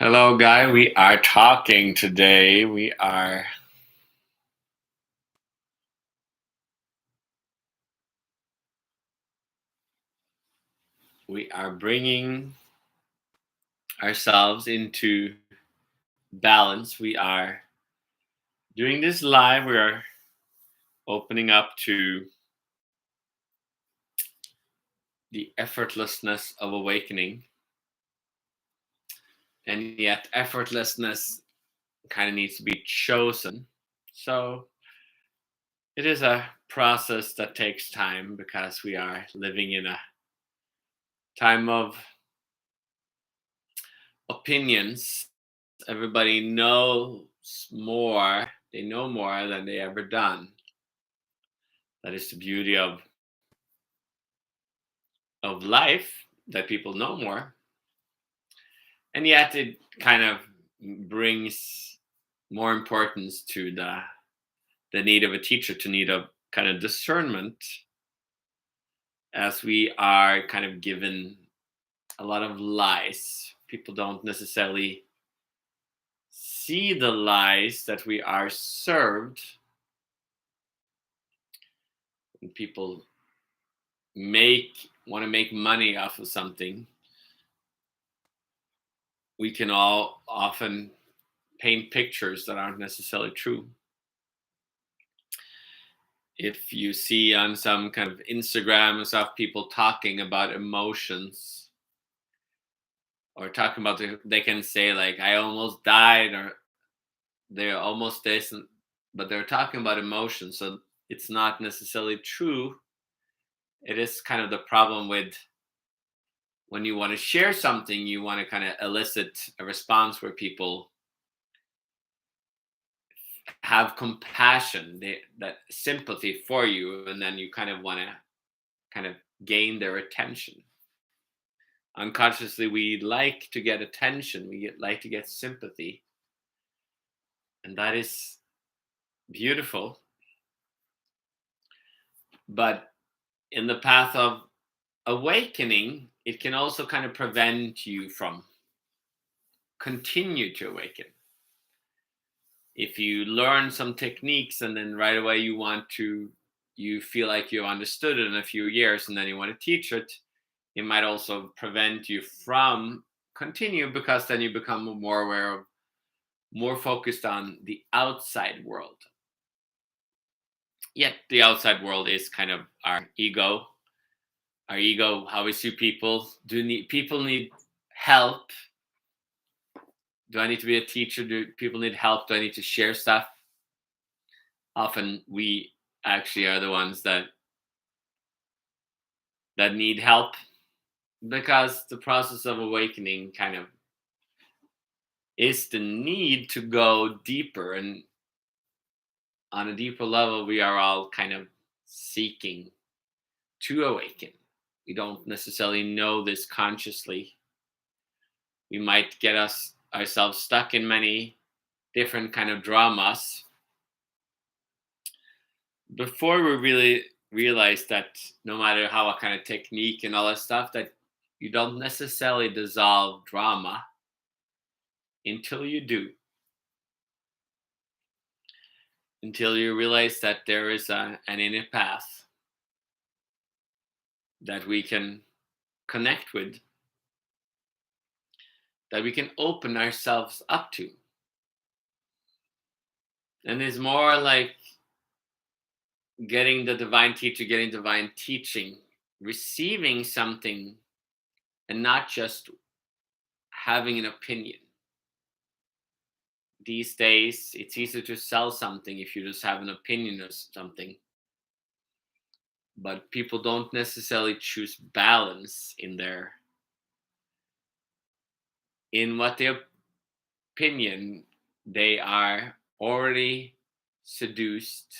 Hello, Guy. We are talking today. We are bringing ourselves into balance. We are doing this live. We are opening up to the effortlessness of awakening, and yet effortlessness kind of needs to be chosen. So it is a process that takes time because we are living in a time of opinions. Everybody knows more. They know more than they ever done. That is the beauty of life, that people know more. And yet it kind of brings more importance to the need of a teacher, to need a kind of discernment, as we are kind of given a lot of lies. People don't necessarily see the lies that we are served. And people want to make money off of something. We can all often paint pictures that aren't necessarily true. If you see on some kind of Instagram and stuff, people talking about emotions, or talking about they can say like, I almost died, or they're almost this, but they're talking about emotions, so it's not necessarily true. It is kind of the problem with when you want to share something, you want to kind of elicit a response where people have compassion, that sympathy for you, and then you kind of want to kind of gain their attention. Unconsciously, we like to get attention, like to get sympathy, and that is beautiful. But in the path of awakening, it can also kind of prevent you from continue to awaken. If you learn some techniques and then right away you feel like you understood it in a few years, and then you want to teach it, it might also prevent you from continue, because then you become more aware of, more focused on the outside world. Yet the outside world is kind of our ego. Our ego, how we see people. People need help? Do I need to be a teacher? Do people need help? Do I need to share stuff? Often we actually are the ones that need help, because the process of awakening kind of is the need to go deeper, and on a deeper level we are all kind of seeking to awaken. We don't necessarily know this consciously. We might get ourselves stuck in many different kind of dramas before we really realize that no matter how a kind of technique and all that stuff, that you don't necessarily dissolve drama until you do, until you realize that there is an inner path that we can connect with, that we can open ourselves up to. And it's more like getting the divine teacher, getting divine teaching, receiving something, and not just having an opinion. These days, it's easier to sell something if you just have an opinion of something. But people don't necessarily choose balance in what their opinion. They are already seduced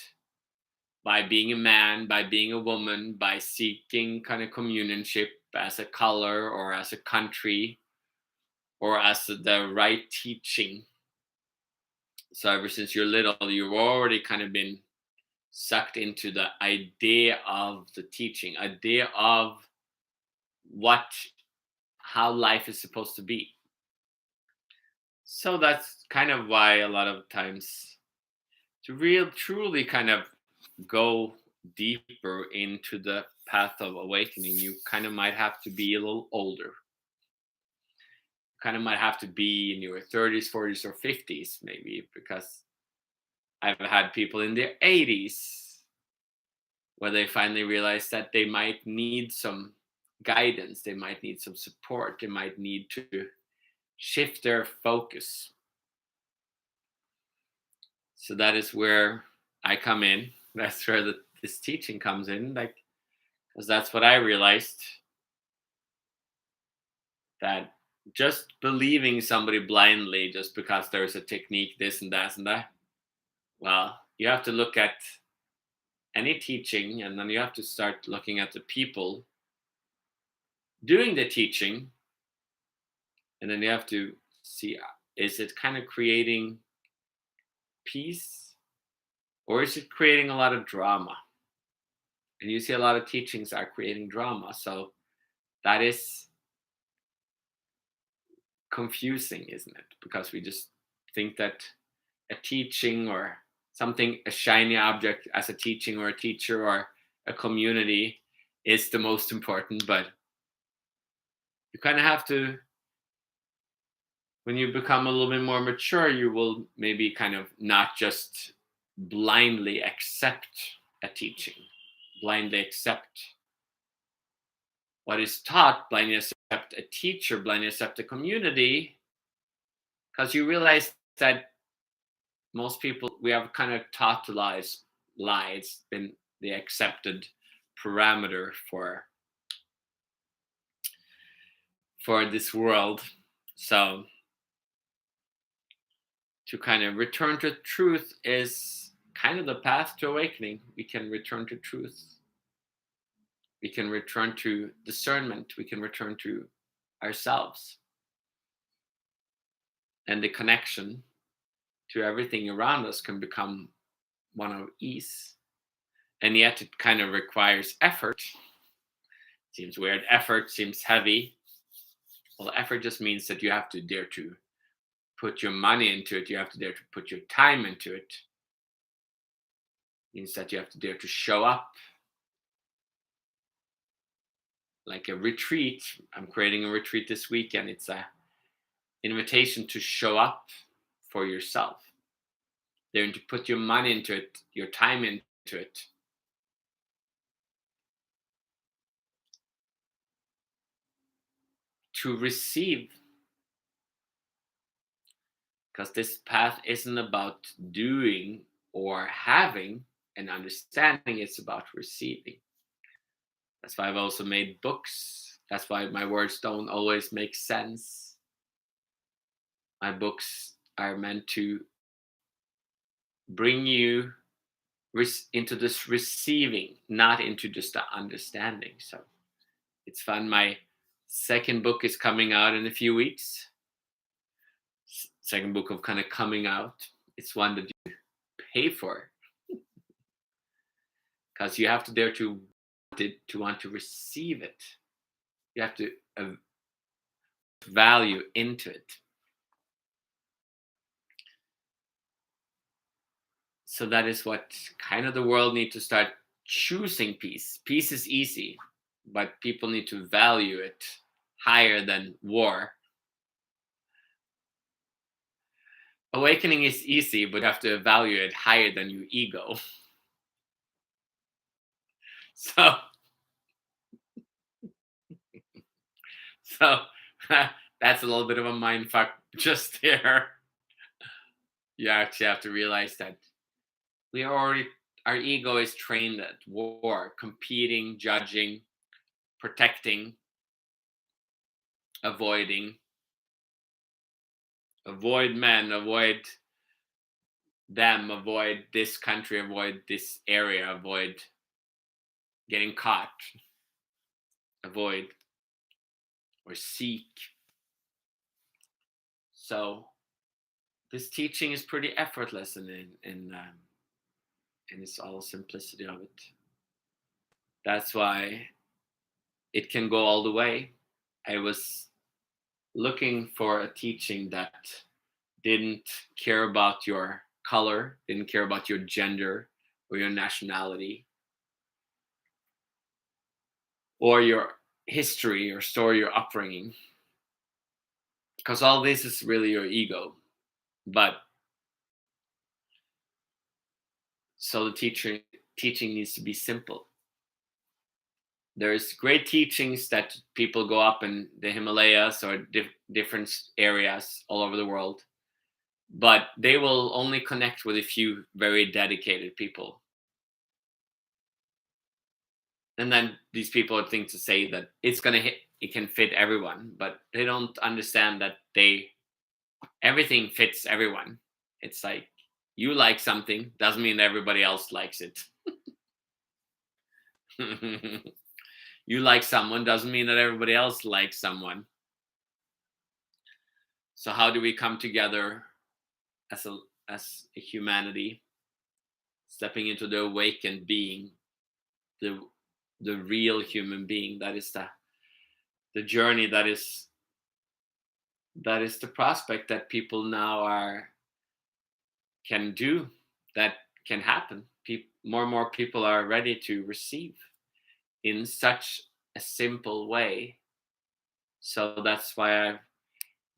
by being a man, by being a woman, by seeking kind of companionship as a color or as a country or as the right teaching. So ever since you're little, you've already kind of been sucked into the idea of the teaching, idea of how life is supposed to be. So that's kind of why a lot of times to real truly kind of go deeper into the path of awakening, you kind of might have to be a little older. Kind of might have to be in your 30s, 40s, or 50s, maybe, because I've had people in their 80s where they finally realize that they might need some guidance, they might need some support, they might need to shift their focus. So that is where I come in. That's where this teaching comes in, like, because that's what I realized, that just believing somebody blindly just because there's a technique, this and that and that. Well, you have to look at any teaching, and then you have to start looking at the people doing the teaching, and then you have to see, is it kind of creating peace, or is it creating a lot of drama? And you see a lot of teachings are creating drama, so that is confusing, isn't it? Because we just think that a teaching or something, a shiny object as a teaching or a teacher or a community is the most important. But you kind of have to, when you become a little bit more mature, you will maybe kind of not just blindly accept a teaching, blindly accept what is taught, blindly accept a teacher, blindly accept a community, because you realize that most people, we have kind of taught to lie. It's been the accepted parameter for this world. So to kind of return to truth is kind of the path to awakening. We can return to truth, we can return to discernment, we can return to ourselves, and the connection to everything around us can become one of ease. And yet it kind of requires effort. Seems weird. Effort seems heavy. Well, effort just means that you have to dare to put your money into it. You have to dare to put your time into it. It means that you have to dare to show up. Like a retreat. I'm creating a retreat this weekend. It's a invitation to show up for yourself. Daring to put your money into it, your time into it. To receive. Because this path isn't about doing or having and understanding, it's about receiving. That's why I've also made books. That's why my words don't always make sense. My books are meant to bring you into this receiving, not into just the understanding. So it's fun. My second book is coming out in a few weeks. Second book of kind of coming out. It's one that you pay for, because you have to dare to want to receive it. You have to value into it. So that is what kind of the world need to start choosing peace. Peace is easy, but people need to value it higher than war. Awakening is easy, but you have to value it higher than your ego. So that's a little bit of a mind fuck just there. You actually have to realize that we are already, our ego is trained at war, competing, judging, protecting, avoiding. Avoid men, avoid them, avoid this country, avoid this area, avoid getting caught, avoid or seek. So this teaching is pretty effortless in its all simplicity of it. That's why it can go all the way. I was looking for a teaching that didn't care about your color, didn't care about your gender or your nationality or your history, your story, your upbringing, because all this is really your ego. But so the teaching needs to be simple. There's great teachings that people go up in the Himalayas or different areas all over the world, but they will only connect with a few very dedicated people. And then these people think to say that it's gonna hit, it can fit everyone, but they don't understand that everything fits everyone. It's like you like something doesn't mean everybody else likes it. You like someone doesn't mean that everybody else likes someone. So how do we come together as a humanity, stepping into the awakened being, the the real human being? That is the journey, that is the prospect that people now are can do, that can happen. More and more people are ready to receive in such a simple way. So that's why I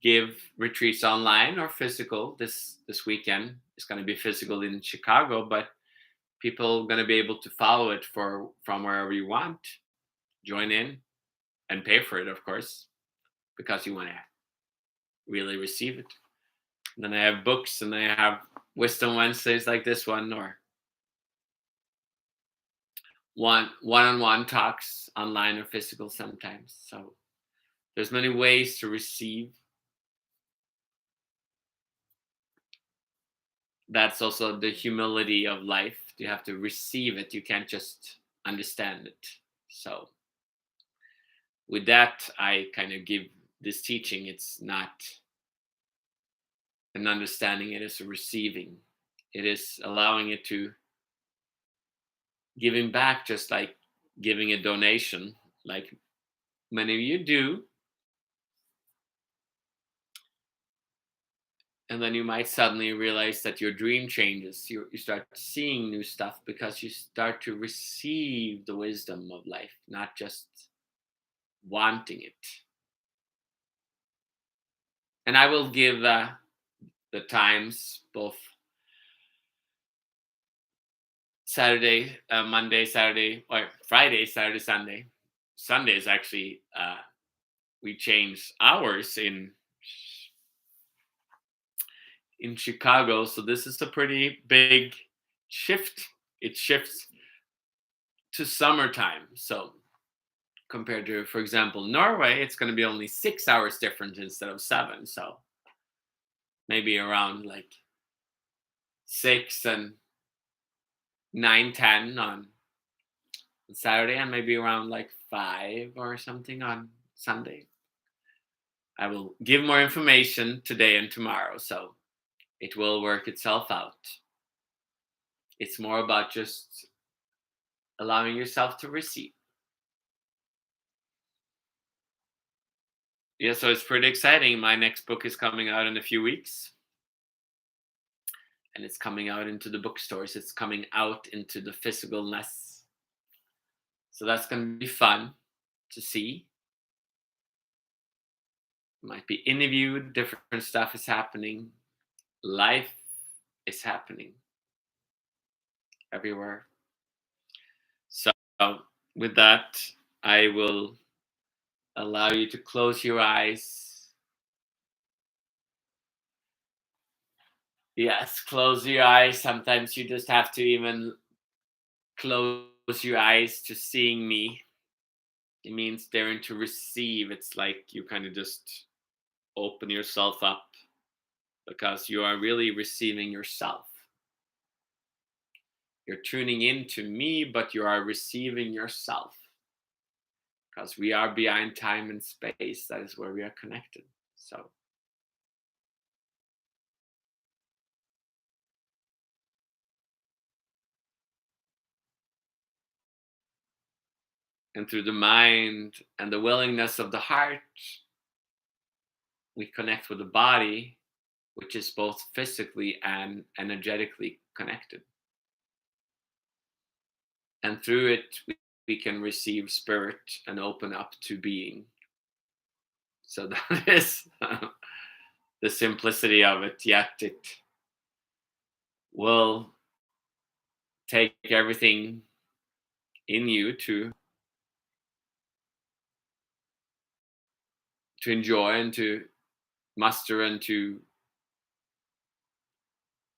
give retreats online or physical. This weekend is going to be physical in Chicago, but people are going to be able to follow it from wherever you want, join in, and pay for it, of course, because you want to really receive it. And then I have books, and I have Wisdom Wednesdays like this one, or one-on-one talks online or physical sometimes. So there's many ways to receive. That's also the humility of life. You have to receive it. You can't just understand it. So with that, I kind of give this teaching. It's not an understanding, it is a receiving. It is allowing it to giving back, just like giving a donation, like many of you do. And then you might suddenly realize that your dream changes. You start seeing new stuff because you start to receive the wisdom of life, not just wanting it. And I will give the times, both Saturday, Monday, Saturday, or Friday, Saturday, Sunday. Sunday is actually we change hours in Chicago, so this is a pretty big shift. It shifts to summertime, so compared to, for example, Norway, it's going to be only 6 hours different instead of 7. So maybe around like 6 and 9:10 on Saturday, and maybe around like 5 or something on Sunday. I will give more information today and tomorrow, so it will work itself out. It's more about just allowing yourself to receive. Yeah, so it's pretty exciting. My next book is coming out in a few weeks, and it's coming out into the bookstores. It's coming out into the physicalness. So that's going to be fun to see. Might be interviewed, different stuff is happening. Life is happening everywhere. So, with that, I will allow you to close your eyes. Yes, close your eyes. Sometimes you just have to even close your eyes to seeing me. It means daring to receive. It's like you kind of just open yourself up because you are really receiving yourself. You're tuning into me, but you are receiving yourself because we are behind time and space. That is where we are connected. So, and through the mind and the willingness of the heart, we connect with the body, which is both physically and energetically connected. And through it, we can receive spirit and open up to being. So that is the simplicity of it, yet it will take everything in you to enjoy and to muster and to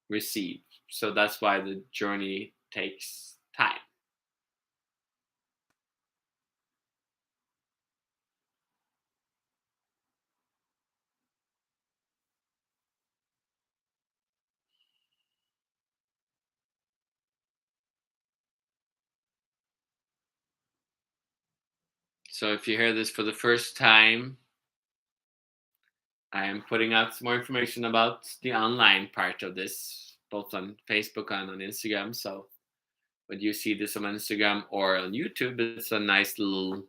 receive. So that's why the journey takes time. So if you hear this for the first time, I am putting out some more information about the online part of this, both on Facebook and on Instagram. So when you see this on Instagram or on YouTube, it's a nice little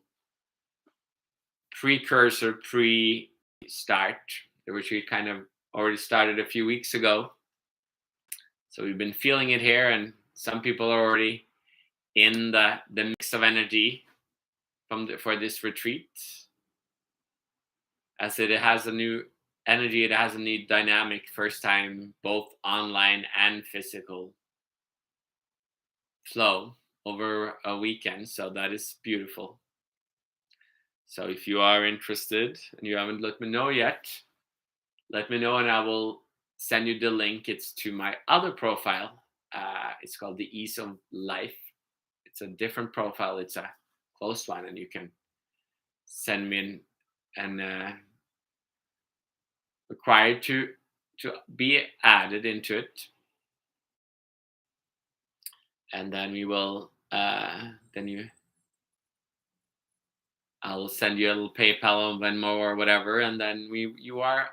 precursor, pre-start. The retreat kind of already started a few weeks ago. So we've been feeling it here, and some people are already in the mix of energy for this retreat, as it has a new energy, it has a new dynamic. First time, both online and physical flow over a weekend. So that is beautiful. So if you are interested and you haven't let me know yet, let me know and I will send you the link. It's to my other profile. It's called The Ease of Life. It's a different profile. It's a closed one, and you can send me in and required to be added into it, and then we will I'll send you a little PayPal or Venmo or whatever, and then you are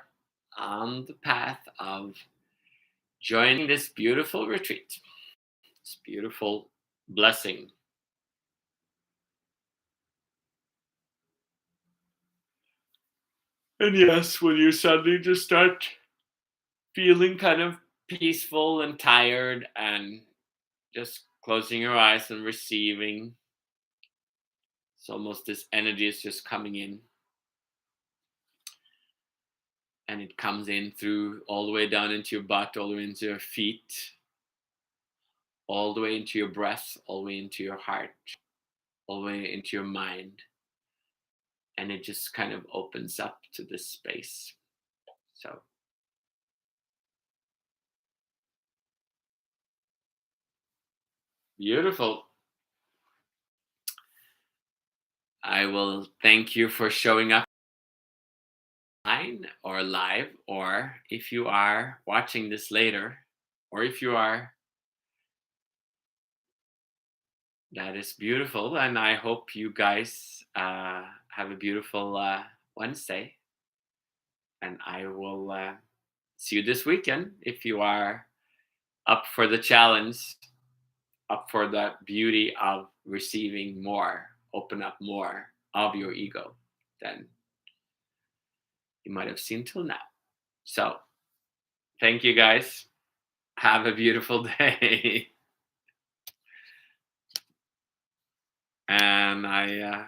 on the path of joining this beautiful retreat, this beautiful blessing. And yes, when you suddenly just start feeling kind of peaceful and tired and just closing your eyes and receiving, it's almost this energy is just coming in, and it comes in through all the way down into your butt, all the way into your feet, all the way into your breath, all the way into your heart, all the way into your mind. And it just kind of opens up to this space. So beautiful. I will thank you for showing up online or live, or if you are watching this later, or if you are, that is beautiful. And I hope you guys have a beautiful Wednesday. And I will see you this weekend if you are up for the challenge, up for the beauty of receiving more, open up more of your ego than you might have seen till now. So, thank you guys. Have a beautiful day. And I